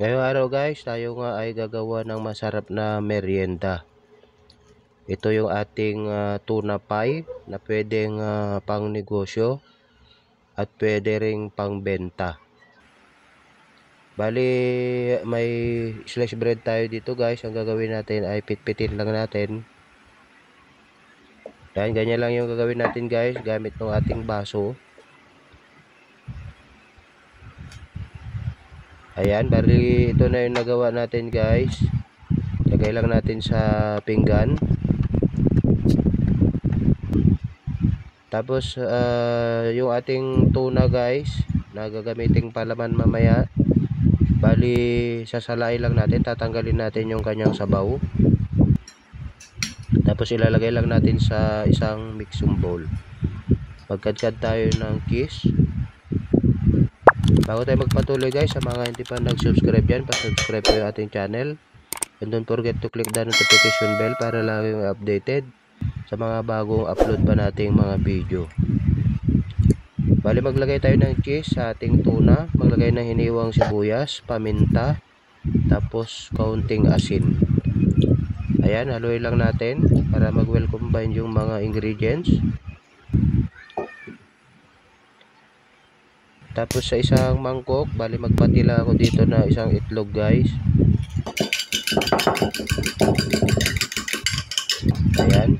Ngayong araw guys, tayo nga ay gagawa ng masarap na merienda. Ito yung ating tuna pie na pwedeng pang negosyo at pwede ring pang benta. Bali, may slice bread tayo dito guys. Ang gagawin natin ay pitpitin lang natin. Yan, ganyan lang yung gagawin natin guys, gamit ng ating baso. Ayan, bali ito na yung nagawa natin guys. Lagay lang natin sa pinggan. Tapos yung ating tuna guys na gagamiting palaman mamaya, bali sasalain lang natin, tatanggalin natin yung kanyang sabaw. Tapos ilalagay lang natin sa isang mixing bowl. Magkadkad tayo ng cheese. Bago tayo magpatuloy guys, sa mga hindi pa nag-subscribe dyan, pa-subscribe po yung ating channel. And don't forget to click the notification bell para lagi yung updated sa mga bagong upload pa nating mga video. Bali maglagay tayo ng cheese sa ating tuna, maglagay ng hiniwang sibuyas, paminta, tapos kaunting asin. Ayan, haluin lang natin para mag-well combine yung mga ingredients. Tapos sa isang mangkok, bali magpatila ako dito na isang itlog guys. Ayan.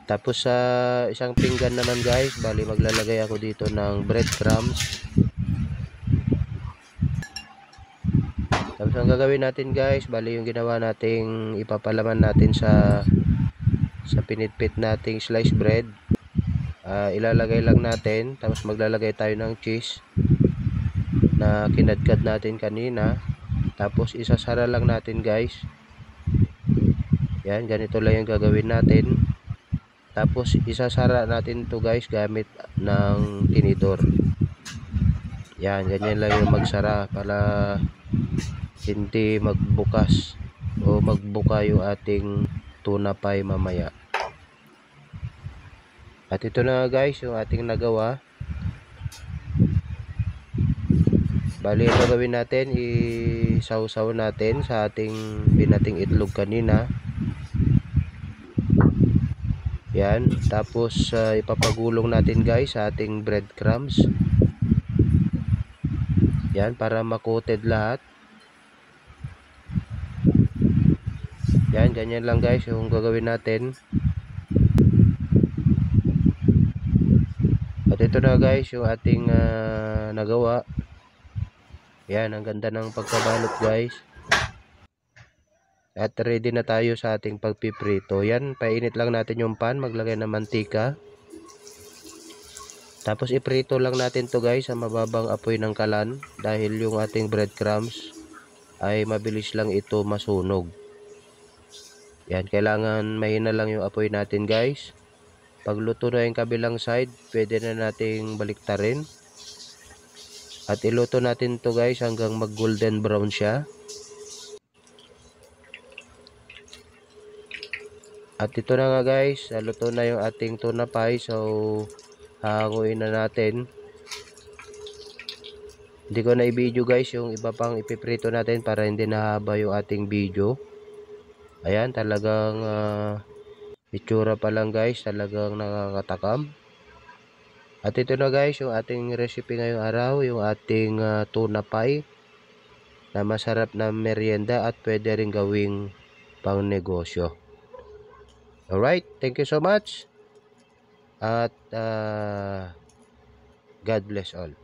Tapos sa isang pinggan naman guys, bali maglalagay ako dito ng breadcrumbs. Tapos ang gagawin natin guys, bali yung ginawa nating ipapalaman natin sa pinitpit nating slice bread. Ilalagay lang natin, tapos maglalagay tayo ng cheese na kinadkad natin kanina. Tapos isasara lang natin guys. Yan, ganito lang yung gagawin natin. Tapos isasara natin to guys gamit ng tinidor. Yan, ganyan lang yung magsara para hindi magbukas o magbuka yung ating tuna pie mamaya. At ito na guys yung ating nagawa. Bali ito gawin natin, isaw-saw natin sa ating binating itlog kanina. Yan, tapos ipapagulong natin guys sa ating breadcrumbs. Yan, para makoted lahat. Yan, ganyan lang guys yung gagawin natin. At ito na guys yung ating nagawa. Yan, ang ganda ng pagkabalot guys. At ready na tayo sa ating pagpiprito. Yan, painit lang natin yung pan, maglagay ng mantika. Tapos iprito lang natin to guys sa mababang apoy ng kalan, dahil yung ating breadcrumbs ay mabilis lang ito masunog. Yan, kailangan mahina lang yung apoy natin guys. Pagluto na yung kabilang side, pwede na nating baliktarin. At iluto natin to guys hanggang mag golden brown siya. At ito na nga guys, luto na yung ating tuna pie. So hahanguin na natin. Hindi ko na i-video guys yung iba pang ipiprito natin para hindi nahaba yung ating video. Ayan, talagang itsura pa lang guys, talagang nakakatakam. At ito na guys yung ating recipe ngayong araw, yung ating tuna pie na masarap na merienda at pwede rin gawing pang negosyo. Alright, thank you so much. At God bless all.